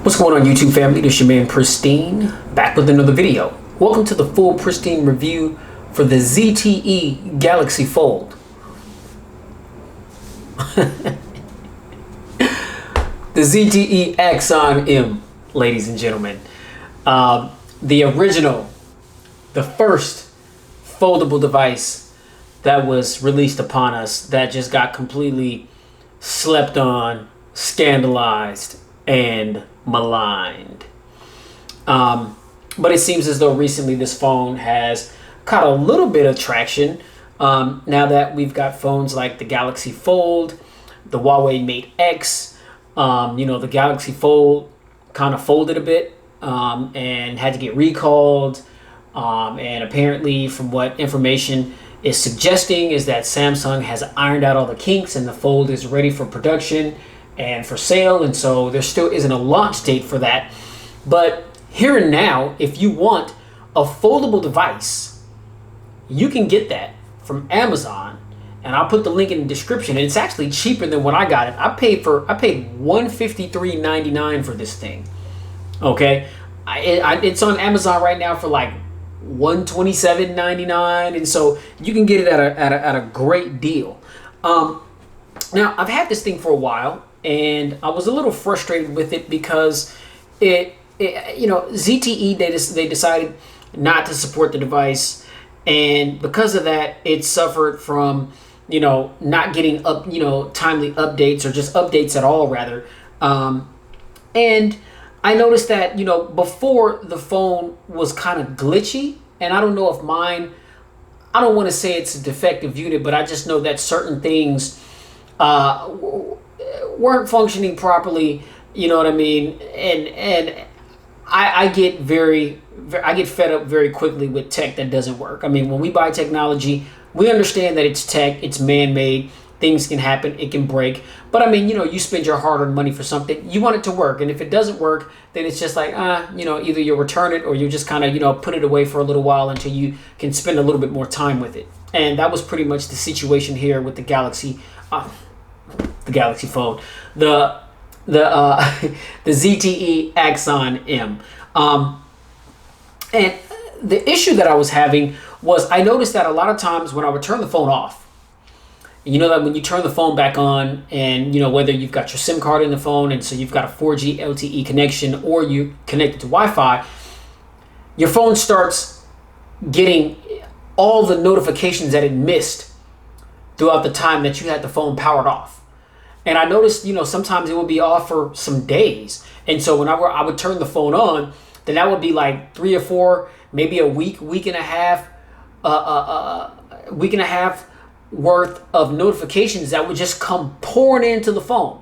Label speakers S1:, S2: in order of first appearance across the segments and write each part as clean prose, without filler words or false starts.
S1: What's going on, YouTube family? This is your man Pristine, back with another video. Welcome to the full Pristine review for the ZTE Galaxy Fold. The ZTE Axon M, ladies and gentlemen. The original, the first foldable device that was released upon us that just got completely slept on, scandalized, and maligned. But it seems as though recently this phone has caught a little bit of traction now that we've got phones like the Galaxy Fold, the Huawei Mate X. The Galaxy Fold kind of folded a bit and had to get recalled. And apparently, from what information is suggesting, is that Samsung has ironed out all the kinks and the Fold is ready for production and for sale, and so there still isn't a launch date for that. But here and now, if you want a foldable device, you can get that from Amazon, and I'll put the link in the description. And it's actually cheaper than when I got it. I paid $153.99 for this thing. Okay, it's on Amazon right now for like $127.99, and so you can get it at a great deal. Now, I've had this thing for a while, and I was a little frustrated with it because ZTE, they decided not to support the device, and because of that, it suffered from not getting timely updates, or just updates at all, rather. And I noticed that before, the phone was kind of glitchy, and I don't know if mine, I don't want to say it's a defective unit, but I just know that certain things weren't functioning properly. You know what I mean? And I get fed up very quickly with tech that doesn't work. I mean, when we buy technology, we understand that it's tech, it's man-made, things can happen, it can break. But I mean, you spend your hard-earned money for something, you want it to work, and if it doesn't work, then it's just like, either you return it or you just kind of, put it away for a little while until you can spend a little bit more time with it. And that was pretty much the situation here with the Galaxy Fold, the ZTE Axon M. And the issue that I was having was, I noticed that a lot of times when I would turn the phone off, that when you turn the phone back on, and whether you've got your SIM card in the phone, and so you've got a 4G LTE connection, or you connect it to Wi-Fi, your phone starts getting all the notifications that it missed throughout the time that you had the phone powered off. And I noticed, sometimes it would be off for some days. And so when I would turn the phone on, then that would be like 3 or 4, maybe a week and a half worth of notifications that would just come pouring into the phone.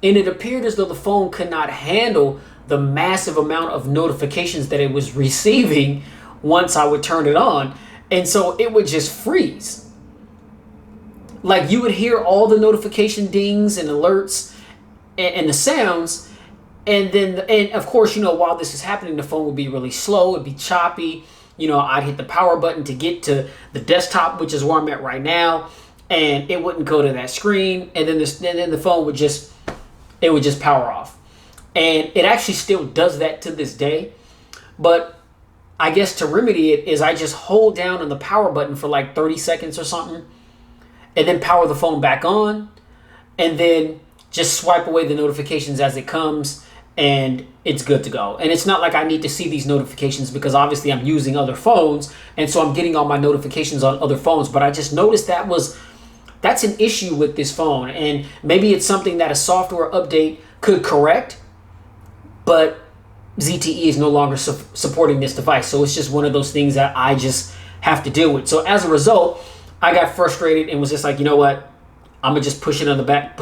S1: And it appeared as though the phone could not handle the massive amount of notifications that it was receiving once I would turn it on. And so it would just freeze. Like, you would hear all the notification dings and alerts and the sounds, and of course, while this is happening, the phone would be really slow, it'd be choppy. I'd hit the power button to get to the desktop, which is where I'm at right now, and it wouldn't go to that screen, and then the phone would just power off. And it actually still does that to this day. But I guess to remedy it is I just hold down on the power button for like 30 seconds or something, and then power the phone back on, and then just swipe away the notifications as it comes, and it's good to go. And it's not like I need to see these notifications, because obviously I'm using other phones, and so I'm getting all my notifications on other phones. But I just noticed that's an issue with this phone, and maybe it's something that a software update could correct, but ZTE is no longer supporting this device. So it's just one of those things that I just have to deal with. So as a result, I got frustrated and was just like, you know what? I'm gonna just push it to the back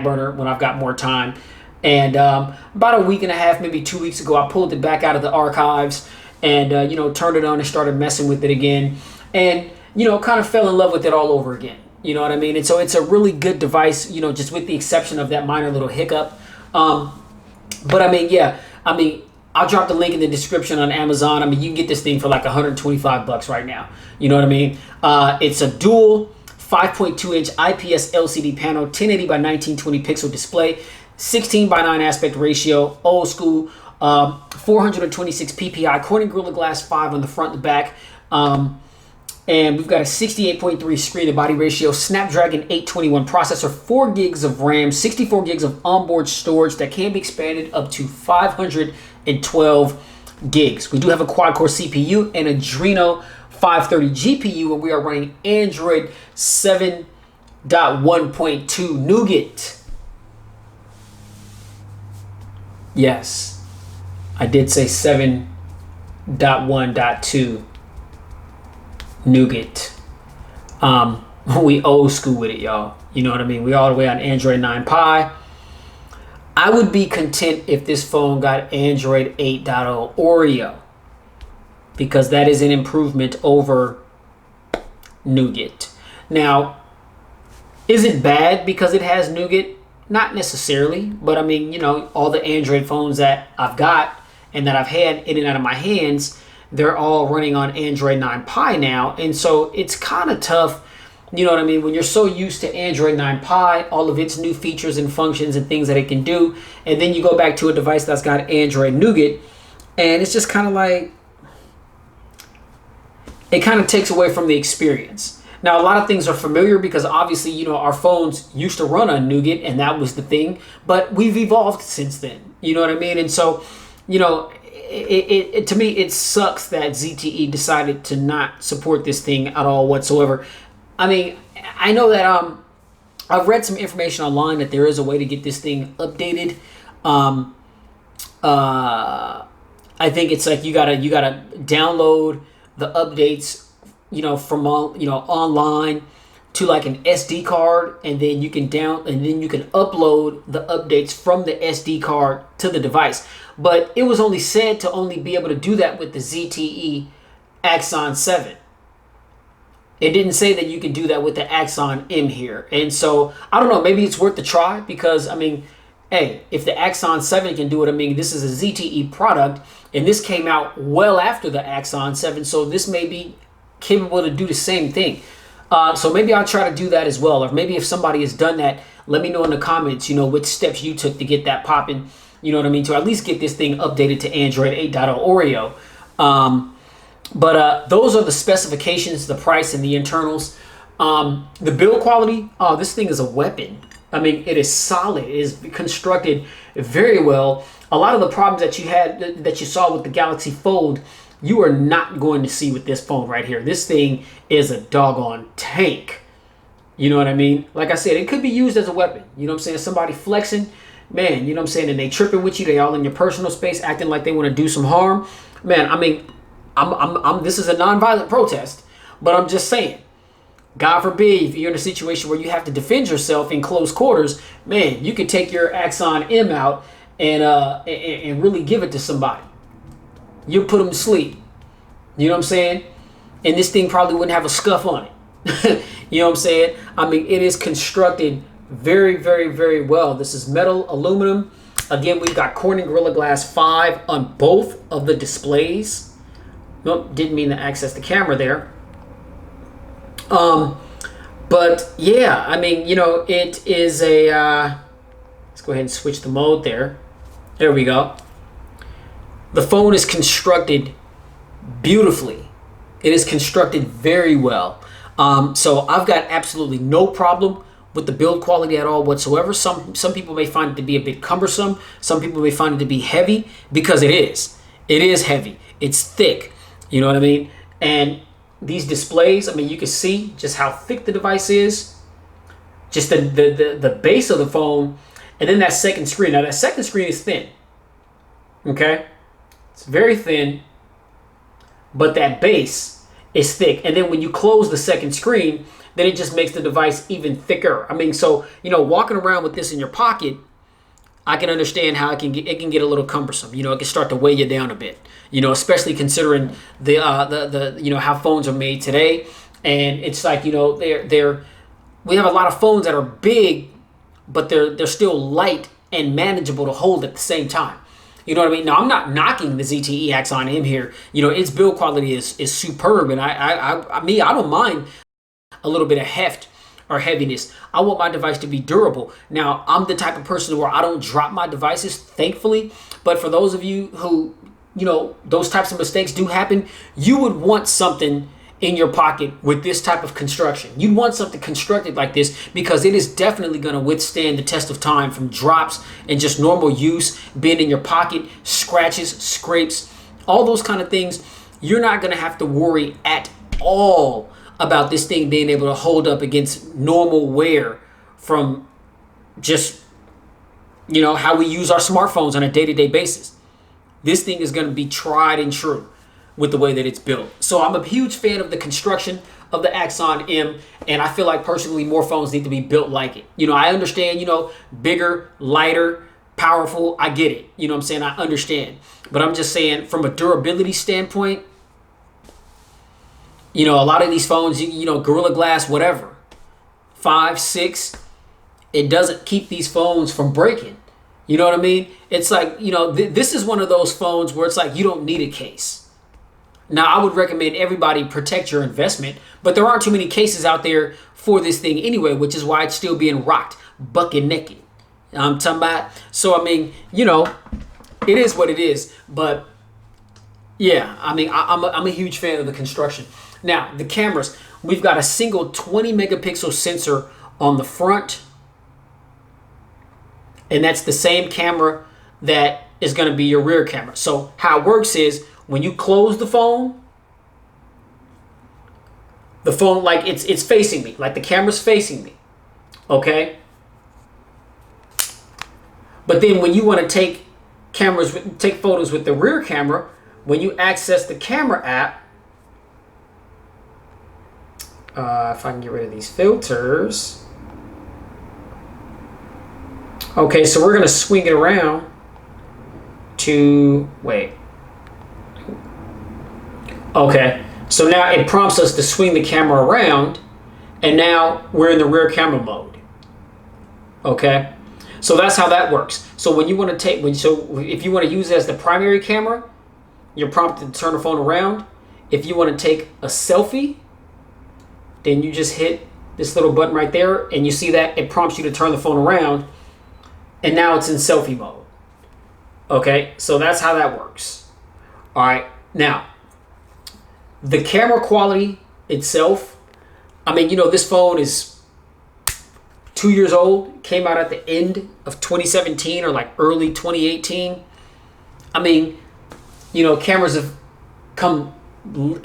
S1: burner when I've got more time. And about a week and a half, maybe 2 weeks ago, I pulled it back out of the archives and turned it on and started messing with it again, and kind of fell in love with it all over again. You know what I mean? And so it's a really good device, just with the exception of that minor little hiccup. But I mean, I'll drop the link in the description on Amazon. I mean, you can get this thing for like $125 right now. You know what I mean? It's a dual 5.2 inch IPS LCD panel, 1080 by 1920 pixel display. 16:9 aspect ratio, old school, 426 ppi, Corning Gorilla Glass 5 on the front and the back. And we've got a 68.3 screen to body ratio, Snapdragon 821 processor, 4 gigs of RAM, 64 gigs of onboard storage that can be expanded up to 512 gigs. We do have a quad-core CPU and Adreno 530 GPU, and we are running Android 7.1.2 Nougat. Yes, I did say 7.1.2 Nougat. We old school with it, y'all. You know what I mean? We all the way on Android 9 Pie. I would be content if this phone got Android 8.0 Oreo, because that is an improvement over Nougat. Now, is it bad because it has Nougat? Not necessarily, but I mean, you know, all the Android phones that I've got and that I've had in and out of my hands, they're all running on Android 9 Pie now. And so it's kind of tough, you know what I mean, when you're so used to Android 9 Pie, all of its new features and functions and things that it can do, and then you go back to a device that's got Android Nougat, and it's just kind of like, it kind of takes away from the experience. Now, a lot of things are familiar because obviously, you know, our phones used to run on Nougat and that was the thing, but we've evolved since then. You know what I mean? And so, you know, to me, it sucks that ZTE decided to not support this thing at all whatsoever. I mean, I know that I've read some information online that there is a way to get this thing updated. I think it's like you gotta download the updates, you know, from online to like an SD card, and then you can upload the updates from the SD card to the device. But it was only said to only be able to do that with the ZTE Axon 7. It didn't say that you can do that with the Axon M here. And so, I don't know, maybe it's worth the try, because, I mean, hey, if the Axon 7 can do it, I mean, this is a ZTE product, and this came out well after the Axon 7, so this may be capable to do the same thing. So maybe I'll try to do that as well. Or maybe if somebody has done that, let me know in the comments, you know, which steps you took to get that popping, you know what I mean, to at least get this thing updated to Android 8.0 Oreo. But those are the specifications, the price, and the internals. The build quality, this thing is a weapon. I mean, it is solid. It is constructed very well. A lot of the problems that you had, that you saw with the Galaxy Fold, you are not going to see with this phone right here. This thing is a doggone tank. You know what I mean? Like I said, it could be used as a weapon. You know what I'm saying? Somebody flexing, man, you know what I'm saying? And they tripping with you. They all in your personal space, acting like they want to do some harm. Man, I mean, this is a nonviolent protest, but I'm just saying, God forbid, if you're in a situation where you have to defend yourself in close quarters, man, you could take your Axon M out and really give it to somebody. You'll put them to sleep. You know what I'm saying? And this thing probably wouldn't have a scuff on it. You know what I'm saying? I mean, it is constructed very, very, very well. This is metal, aluminum. Again, we've got Corning Gorilla Glass 5 on both of the displays. Nope, didn't mean to access the camera there. But yeah, I mean, you know, it is a, let's go ahead and switch the mode there. There we go. The phone is constructed beautifully. It is constructed very well. So I've got absolutely no problem with the build quality at all whatsoever. Some people may find it to be a bit cumbersome. Some people may find it to be heavy, because it is. It is heavy. It's thick. You know what I mean? And these displays, I mean, you can see just how thick the device is. Just the base of the phone, and then that second screen. Now that second screen is thin. Okay? It's very thin, but that base is thick. And then when you close the second screen, then it just makes the device even thicker. I mean, so, you know, walking around with this in your pocket, I can understand how it can get a little cumbersome. You know, it can start to weigh you down a bit. You know, especially considering the you know, how phones are made today. And it's like, you know, we have a lot of phones that are big, but they're still light and manageable to hold at the same time. You know what I mean? Now, I'm not knocking the ZTE Axon M here. You know, its build quality is superb, and I don't mind a little bit of heft or heaviness. I want my device to be durable. Now, I'm the type of person where I don't drop my devices, thankfully. But for those of you who, those types of mistakes do happen, you would want something in your pocket with this type of construction. You'd want something constructed like this because it is definitely going to withstand the test of time from drops and just normal use, being in your pocket, scratches, scrapes, all those kind of things. You're not going to have to worry at all about this thing being able to hold up against normal wear from just, how we use our smartphones on a day-to-day basis. This thing is going to be tried and true with the way that it's built. So I'm a huge fan of the construction of the Axon M, and I feel like personally more phones need to be built like it. I understand, bigger, lighter, powerful. I get it. You know what I'm saying? I understand. But I'm just saying from a durability standpoint, a lot of these phones, Gorilla Glass, whatever, 5, 6, it doesn't keep these phones from breaking. You know what I mean? It's like, this is one of those phones where it's like you don't need a case. Now, I would recommend everybody protect your investment, but there aren't too many cases out there for this thing anyway, which is why it's still being rocked bucket naked. I'm talking about, so I mean, it is what it is, but yeah, I mean, I'm a huge fan of the construction. Now, the cameras, we've got a single 20 megapixel sensor on the front, and that's the same camera that is going to be your rear camera. So how it works is, when you close the phone like it's facing me, like the camera's facing me, okay? But then when you want to take photos with the rear camera, when you access the camera app, if I can get rid of these filters. Okay, so we're gonna swing it around to, wait. Okay, so now it prompts us to swing the camera around, and now we're in the rear camera mode. Okay, so that's how that works. So when you want to if you want to use it as the primary camera, you're prompted to turn the phone around. If you want to take a selfie, then you just hit this little button right there, and you see that it prompts you to turn the phone around, and now it's in selfie mode. Okay, so that's how that works. All right, now, the camera quality itself, I mean, this phone is 2 years old, came out at the end of 2017 or like early 2018. I mean, cameras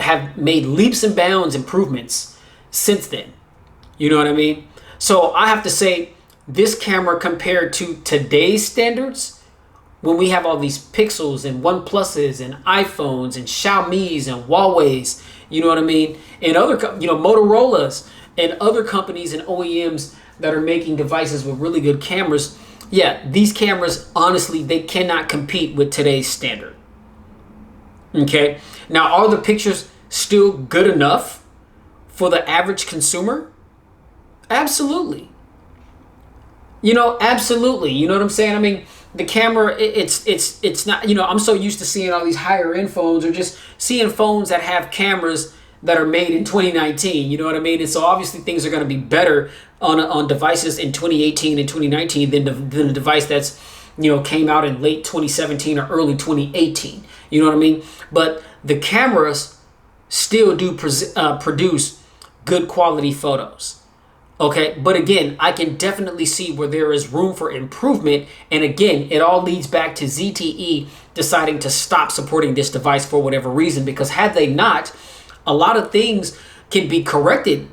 S1: have made leaps and bounds improvements since then. You know what I mean? So I have to say, this camera compared to today's standards, when we have all these Pixels and OnePluses and iPhones and Xiaomi's and Huawei's, you know what I mean? And other, Motorola's and other companies and OEMs that are making devices with really good cameras. Yeah, these cameras, honestly, they cannot compete with today's standard. Okay. Now, are the pictures still good enough for the average consumer? Absolutely. Absolutely. You know what I'm saying? I mean, the camera, it's not, I'm so used to seeing all these higher end phones or just seeing phones that have cameras that are made in 2019. You know what I mean? And so obviously things are going to be better on devices in 2018 and 2019 than the device that's, came out in late 2017 or early 2018. You know what I mean? But the cameras still do produce good quality photos. Okay, but again, I can definitely see where there is room for improvement. And again, it all leads back to ZTE deciding to stop supporting this device for whatever reason, because had they not, a lot of things can be corrected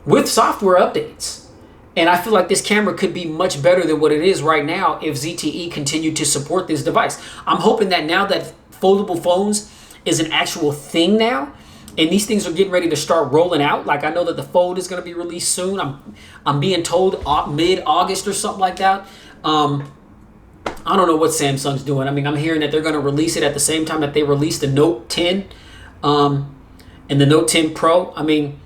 S1: with software updates. And I feel like this camera could be much better than what it is right now if ZTE continued to support this device. I'm hoping that now that foldable phones is an actual thing now, and these things are getting ready to start rolling out. Like, I know that the Fold is going to be released soon. I'm being told mid-August or something like that. I don't know what Samsung's doing. I mean, I'm hearing that they're going to release it at the same time that they released the Note 10 and the Note 10 Pro. I mean,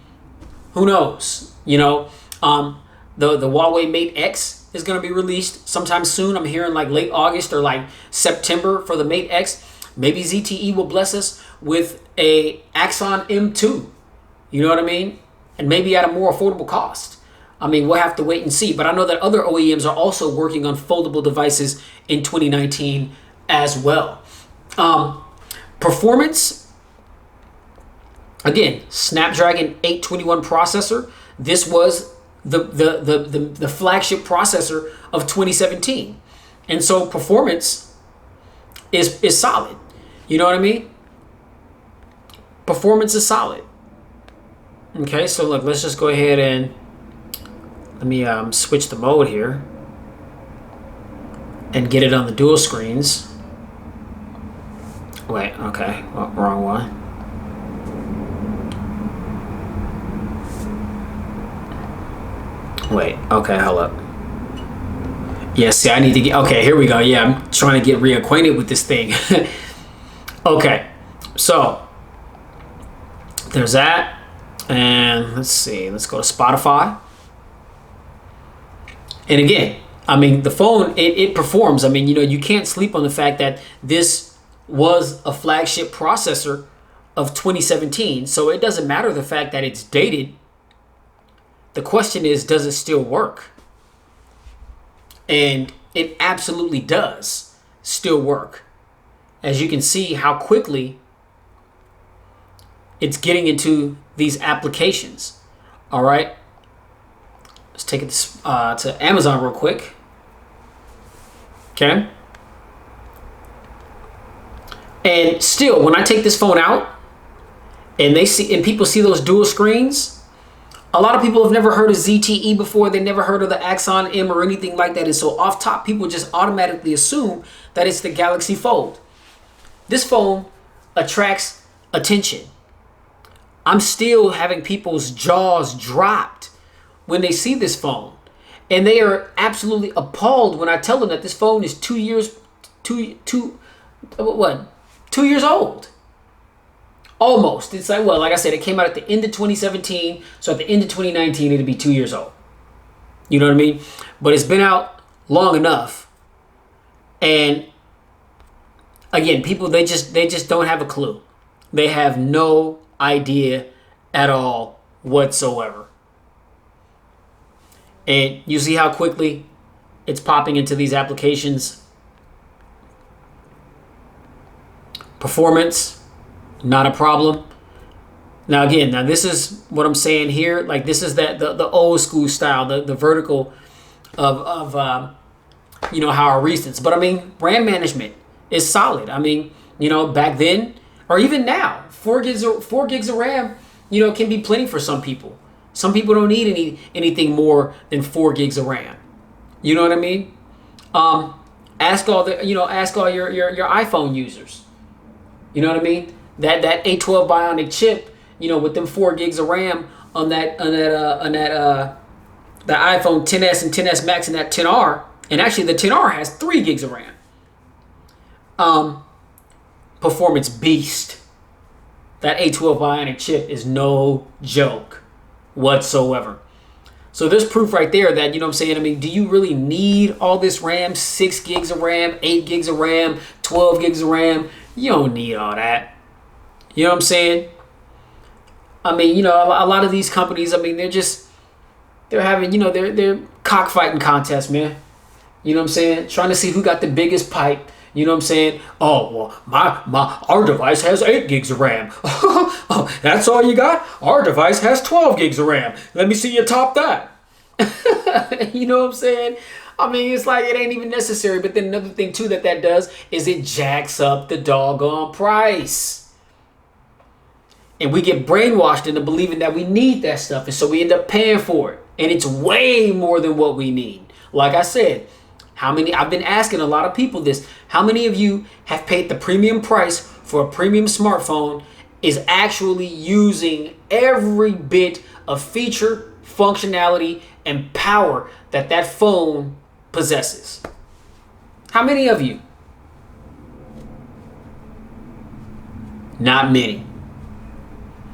S1: who knows? The Huawei Mate X is going to be released sometime soon. I'm hearing like late August or like September for the Mate X. Maybe ZTE will bless us with a Axon M2. You know what I mean? And maybe at a more affordable cost. I mean, we'll have to wait and see. But I know that other OEMs are also working on foldable devices in 2019 as well. Performance, again, Snapdragon 821 processor. This was the flagship processor of 2017. And so performance is solid. You know what I mean? Performance is solid. Okay, so look, let's just go ahead and let me switch the mode here and get it on the dual screens. Wait, okay, well, wrong one. Wait, okay, hold up. Yeah, see, I need to get, okay, here we go. Yeah, I'm trying to get reacquainted with this thing. Okay, so there's that. And let's see, let's go to Spotify. And again, I mean, the phone, it performs. I mean, you know, you can't sleep on the fact that this was a flagship processor of 2017. So it doesn't matter the fact that it's dated. The question is, does it still work? And it absolutely does still work. As you can see how quickly it's getting into these applications. All right. Let's take it to Amazon real quick. Okay. And still, when I take this phone out and people see those dual screens, a lot of people have never heard of ZTE before. They never heard of the Axon M or anything like that. And so off top, people just automatically assume that it's the Galaxy Fold. This phone attracts attention. I'm still having people's jaws dropped when they see this phone. And they are absolutely appalled when I tell them that this phone is 2 years old. Almost. It's like, well, like I said, it came out at the end of 2017. So at the end of 2019, it'll be 2 years old. You know what I mean? But it's been out long enough. And again, people, they just don't have a clue. They have no idea at all whatsoever. And you see how quickly it's popping into these applications. Performance, not a problem. Now again, this is what I'm saying here. Like, this is the old school style, the vertical of you know, how our recents. But I mean, RAM management is solid. I mean, you know, back then or even now, 4 gigs of RAM, you know, can be plenty for some people. Some people don't need anything more than 4 gigs of RAM. You know what I mean? Ask all your iPhone users. You know what I mean? That A12 Bionic chip, you know, with them 4 gigs of RAM on that the iPhone XS and XS Max and that XR, and actually the XR has 3 gigs of RAM. Performance beast. That A12 Bionic chip is no joke whatsoever. So there's proof right there that, you know what I'm saying? I mean, do you really need all this RAM? 6 gigs of RAM, 8 gigs of RAM, 12 gigs of RAM? You don't need all that. You know what I'm saying? I mean, you know, a lot of these companies, I mean, they're having, you know, they're cockfighting contests, man. You know what I'm saying? Trying to see who got the biggest pipe. You know what I'm saying? Oh, well, our device has 8 gigs of RAM. Oh, that's all you got? Our device has 12 gigs of RAM. Let me see you top that. You know what I'm saying? I mean, it's like it ain't even necessary. But then another thing, too, that does is it jacks up the doggone price. And we get brainwashed into believing that we need that stuff. And so we end up paying for it. And it's way more than what we need. Like I said, I've been asking a lot of people this. How many of you have paid the premium price for a premium smartphone, is actually using every bit of feature, functionality, and power that phone possesses? How many of you? Not many.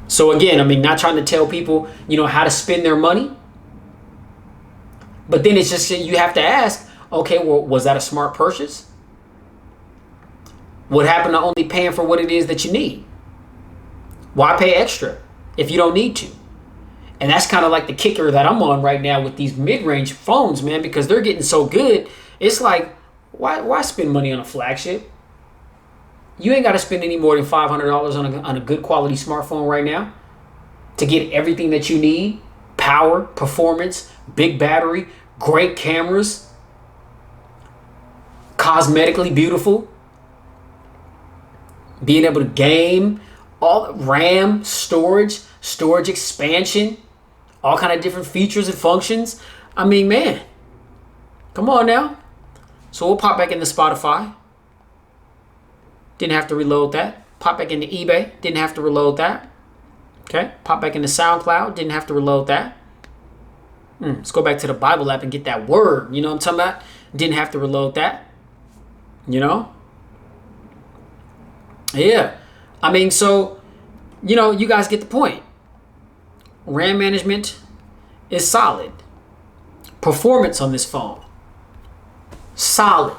S1: So again, I mean, not trying to tell people, you know, how to spend their money. But then it's just, you have to ask, okay, well, was that a smart purchase? What happened to only paying for what it is that you need? Why pay extra if you don't need to? And that's kind of like the kicker that I'm on right now with these mid-range phones, man, because they're getting so good. It's like, why spend money on a flagship? You ain't got to spend any more than $500 on a good quality smartphone right now to get everything that you need. Power, performance, big battery, great cameras, cosmetically beautiful, being able to game, all RAM, storage expansion, all kind of different features and functions. I mean, man, come on now. So we'll pop back into Spotify. Didn't have to reload that. Pop back into eBay. Didn't have to reload that. Okay. Pop back into SoundCloud. Didn't have to reload that. Let's go back to the Bible app and get that word. You know what I'm talking about? Didn't have to reload that. You know? Yeah. I mean, so, you know, you guys get the point. RAM management is solid. Performance on this phone, solid.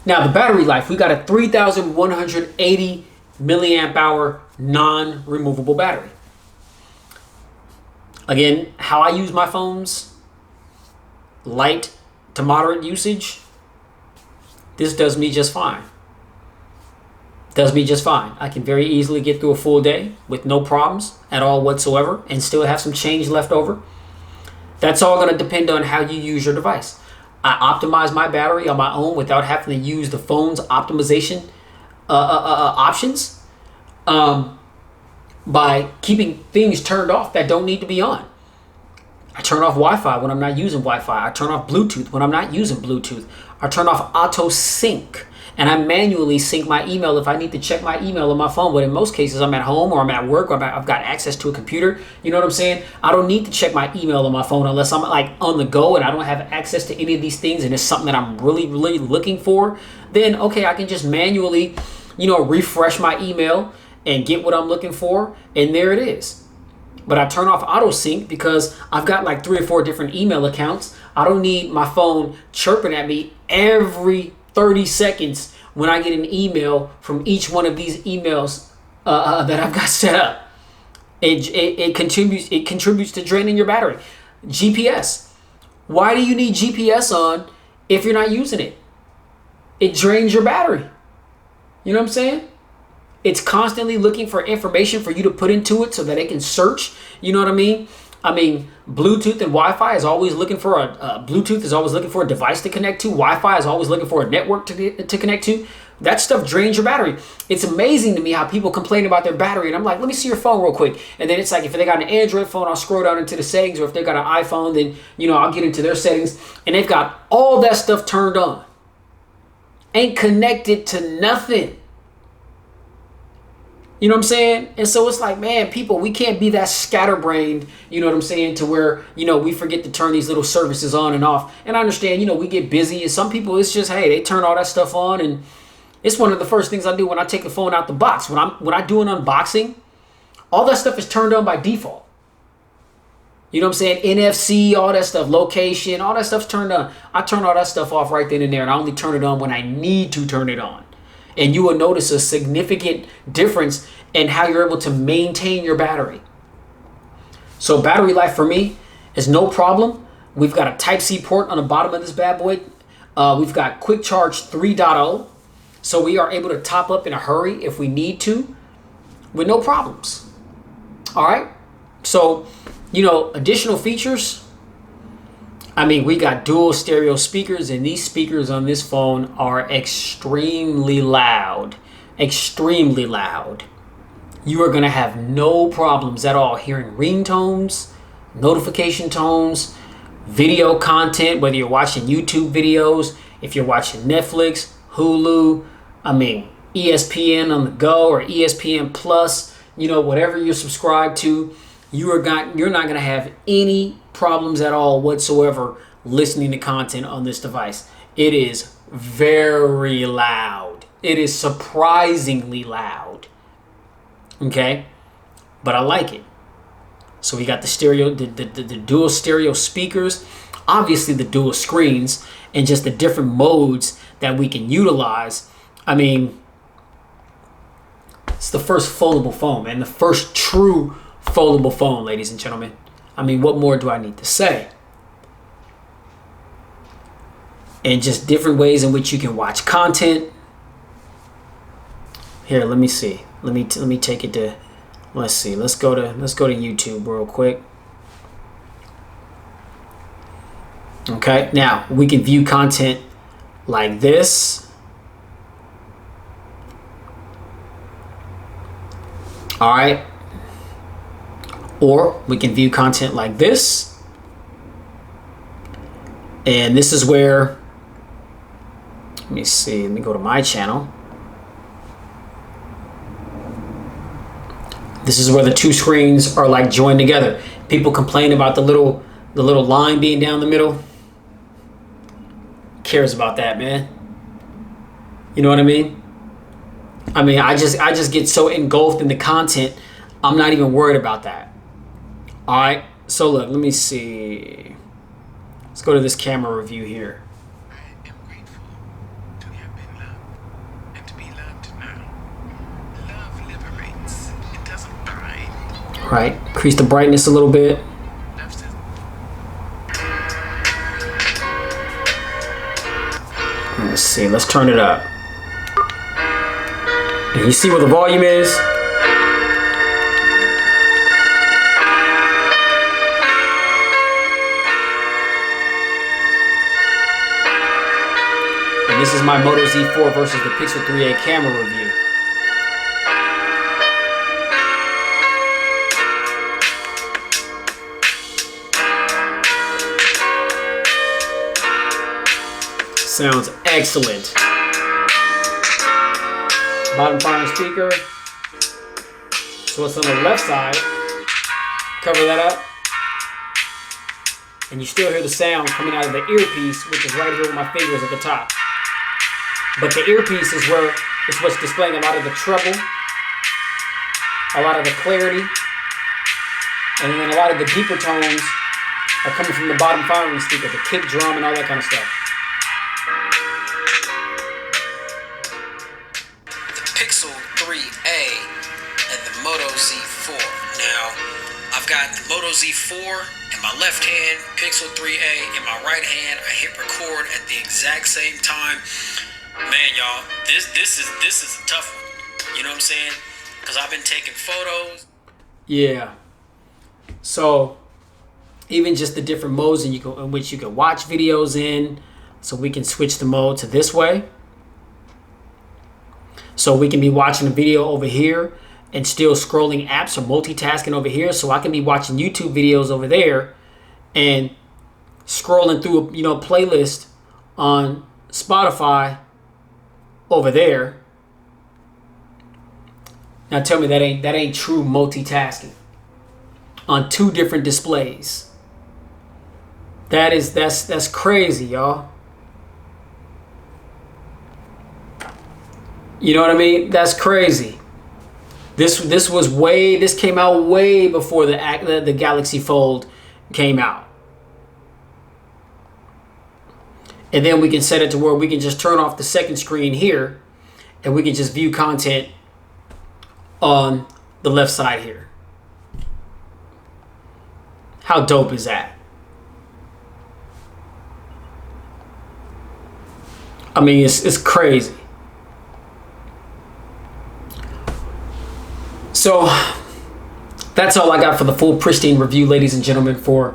S1: Now, the battery life, we got a 3,180 milliamp hour non-removable battery. Again, how I use my phones, light to moderate usage, this does me just fine. Does me just fine. I can very easily get through a full day with no problems at all whatsoever and still have some change left over. That's all going to depend on how you use your device. I optimize my battery on my own without having to use the phone's optimization options by keeping things turned off that don't need to be on. I turn off Wi-Fi when I'm not using Wi-Fi. I turn off Bluetooth when I'm not using Bluetooth. I turn off auto sync. And I manually sync my email if I need to check my email on my phone. But in most cases, I'm at home or I'm at work or I've got access to a computer. You know what I'm saying? I don't need to check my email on my phone unless I'm like on the go and I don't have access to any of these things and it's something that I'm really, really looking for. Then, okay, I can just manually, you know, refresh my email and get what I'm looking for. And there it is. But I turn off auto sync because I've got like 3 or 4 different email accounts. I don't need my phone chirping at me every 30 seconds when I get an email from each one of these emails that I've got set up. It contributes to draining your battery. GPS. Why do you need GPS on if you're not using it? It drains your battery. You know what I'm saying? It's constantly looking for information for you to put into it so that it can search. You know what I mean? I mean, Bluetooth and Wi-Fi is always looking for Bluetooth is always looking for a device to connect to. Wi-Fi is always looking for a network to connect to. That stuff drains your battery. It's amazing to me how people complain about their battery. And I'm like, let me see your phone real quick. And then it's like, if they got an Android phone, I'll scroll down into the settings. Or if they got an iPhone, then, you know, I'll get into their settings. And they've got all that stuff turned on. Ain't connected to nothing. You know what I'm saying? And so it's like, man, people, we can't be that scatterbrained, you know what I'm saying, to where, you know, we forget to turn these little services on and off. And I understand, you know, we get busy. And some people, it's just, hey, they turn all that stuff on. And it's one of the first things I do when I take the phone out the box. When I do an unboxing, all that stuff is turned on by default. You know what I'm saying? NFC, all that stuff, location, all that stuff's turned on. I turn all that stuff off right then and there. And I only turn it on when I need to turn it on. And you will notice a significant difference in how you're able to maintain your battery. So battery life for me is no problem. We've got a Type-C port on the bottom of this bad boy. We've got Quick Charge 3.0. So we are able to top up in a hurry if we need to with no problems. All right. So, you know, additional features. I mean, we got dual stereo speakers, and these speakers on this phone are extremely loud. Extremely loud. You are going to have no problems at all hearing ringtones, notification tones, video content, whether you're watching YouTube videos, if you're watching Netflix, Hulu, I mean, ESPN on the go or ESPN Plus, you know, whatever you're subscribed to, you're not going to have any problems at all whatsoever listening to content on this device. It is very loud. It is surprisingly loud. Okay? But I like it. So we got the stereo, the dual stereo speakers, obviously the dual screens, and just the different modes that we can utilize. I mean, it's the first foldable phone, man. The first true foldable phone, ladies and gentlemen. I mean, what more do I need to say? And just different ways in which you can watch content. Here, let me see. Let me take it to, let's see. Let's go to YouTube real quick. Okay, now we can view content like this. All right. Or we can view content like this. And this is where, let me see, let me go to my channel. This is where the two screens are like joined together. People complain about the little line being down the middle. Cares about that, man? You know what I mean? I just get so engulfed in the content, I'm not even worried about that. All right, so look, let me see. Let's go to this camera review here.
S2: I am grateful to have been loved and to be loved now. Love liberates. It doesn't bind.
S1: All right, increase the brightness a little bit.
S2: Love says,
S1: Let's see, let's turn it up. And you see where the volume is? And this is my Moto Z4 versus the Pixel 3a camera review. Sounds excellent. Bottom firing speaker. So what's on the left side, cover that up. And you still hear the sound coming out of the earpiece, which is right here with my fingers at the top. But the earpiece is what's displaying a lot of the treble, a lot of the clarity, and then a lot of the deeper tones are coming from the bottom firing speaker, the kick drum and all that kind of stuff.
S3: Pixel 3a and the Moto Z4. Now, I've got the Moto Z4 in my left hand, Pixel 3a in my right hand. I hit record at the exact same time. Man, y'all, this is a tough one. You know what I'm saying? Because I've been taking photos.
S1: Yeah. So, even just the different modes in which you can watch videos in. So we can switch the mode to this way. So we can be watching a video over here and still scrolling apps or multitasking over here. So I can be watching YouTube videos over there and scrolling through a playlist on Spotify over there. Now tell me that ain't true multitasking on two different displays. That's crazy, y'all. You know what I mean? That's crazy. This came out way before the Galaxy Fold came out. And then we can set it to where we can just turn off the second screen here and we can just view content on the left side here. How dope is that? I mean, it's crazy. So that's all I got for the full Pristine review, ladies and gentlemen, for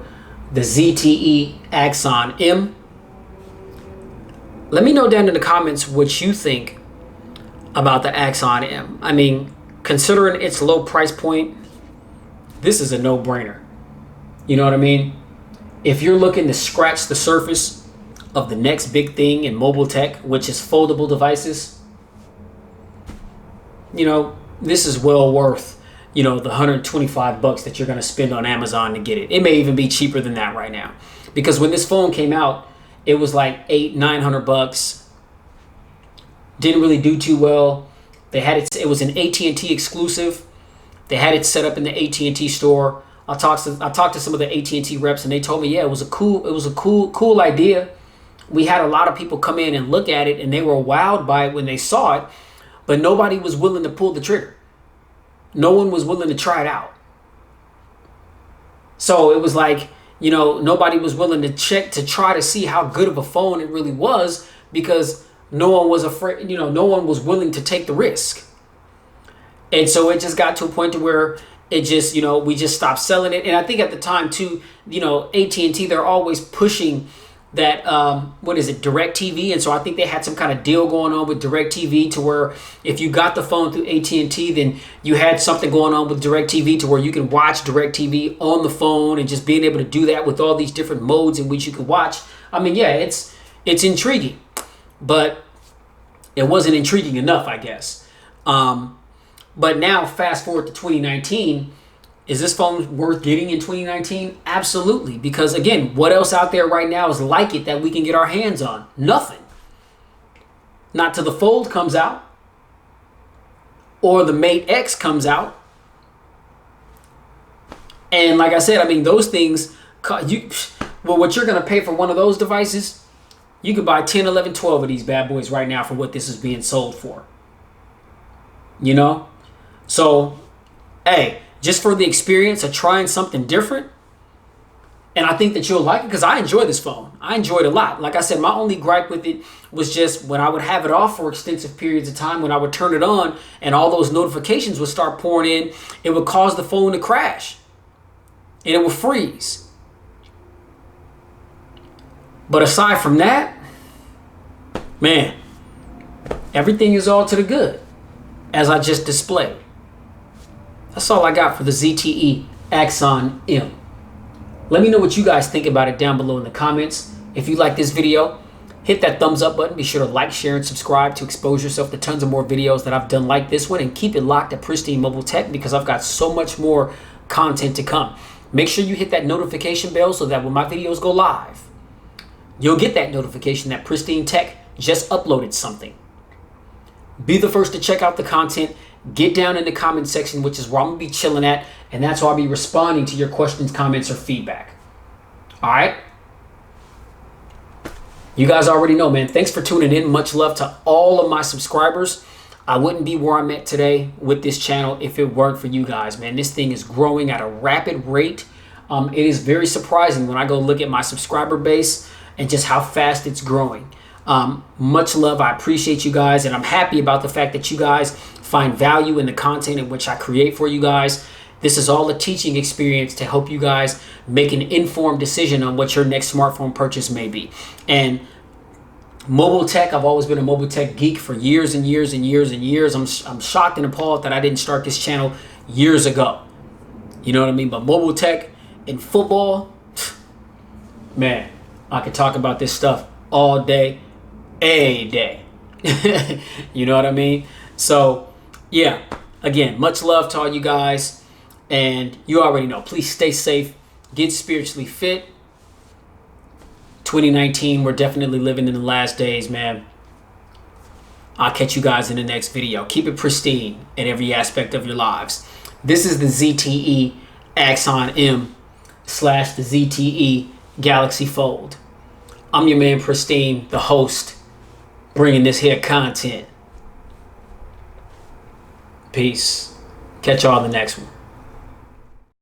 S1: the ZTE Axon M. Let me know down in the comments what you think about the Axon M. I mean, considering its low price point, this is a no-brainer. You know what I mean? If you're looking to scratch the surface of the next big thing in mobile tech, which is foldable devices, this is well worth, the $125 that you're going to spend on Amazon to get it. It may even be cheaper than that right now. Because when this phone came out, it was like $800-900. Didn't really do too well. They had it was an AT&T exclusive. They had it set up in the AT&T store. I talked to some of the AT&T reps and they told me, yeah, it was a cool idea. We had a lot of people come in and look at it and they were wowed by it when they saw it, but nobody was willing to pull the trigger. No one was willing to try it out. So it was like, you know, nobody was willing to check to try to see how good of a phone it really was, because no one was afraid, you know, no one was willing to take the risk. And so it just got to a point to where it just, you know, we just stopped selling it. And I think at the time too, you know, AT&T, they're always pushing that, what is it, DirecTV. And so I think they had some kind of deal going on with DirecTV to where if you got the phone through AT&T, then you had something going on with DirecTV to where you can watch DirecTV on the phone, and just being able to do that with all these different modes in which you could watch. I mean, yeah, it's intriguing, but it wasn't intriguing enough, I guess. But now fast forward to 2019, is this phone worth getting in 2019? Absolutely. Because again, what else out there right now is like it that we can get our hands on? Nothing. Not till the Fold comes out or the Mate X comes out. And like I said, I mean, those things, what you're going to pay for one of those devices, you could buy 10, 11, 12 of these bad boys right now for what this is being sold for. You know? So, hey, just for the experience of trying something different, and I think that you'll like it, because I enjoy this phone. I enjoyed it a lot. Like I said, my only gripe with it was just when I would have it off for extensive periods of time, when I would turn it on and all those notifications would start pouring in, it would cause the phone to crash and it would freeze. But aside from that, man, everything is all to the good, as I just displayed. That's all I got for the ZTE Axon M. Let me know what you guys think about it down below in the comments. If you like this video, hit that thumbs up button. Be sure to like, share, and subscribe to expose yourself to tons of more videos that I've done like this one. And keep it locked at Pristine Mobile Tech, because I've got so much more content to come. Make sure you hit that notification bell so that when my videos go live, you'll get that notification that Pristine Tech just uploaded something. Be the first to check out the content. Get down in the comment section, which is where I'm going to be chilling at. And that's where I'll be responding to your questions, comments, or feedback. All right? You guys already know, man. Thanks for tuning in. Much love to all of my subscribers. I wouldn't be where I'm at today with this channel if it weren't for you guys, man. This thing is growing at a rapid rate. It is very surprising when I go look at my subscriber base and just how fast it's growing. Much love. I appreciate you guys, and I'm happy about the fact that you guys find value in the content in which I create for you guys. This is all a teaching experience to help you guys make an informed decision on what your next smartphone purchase may be. And mobile tech, I've always been a mobile tech geek for years and years and years and years. I'm shocked and appalled that I didn't start this channel years ago. You know what I mean? But mobile tech and football, man, I could talk about this stuff all day, a day. You know what I mean? So yeah, again, much love to all you guys, and you already know, please stay safe, get spiritually fit. 2019, we're definitely living in the last days, man. I'll catch you guys in the next video. Keep it pristine in every aspect of your lives. This is the ZTE Axon M / the ZTE Galaxy Fold. I'm your man Pristine, the host, bringing this here content. Peace. Catch y'all in the next one.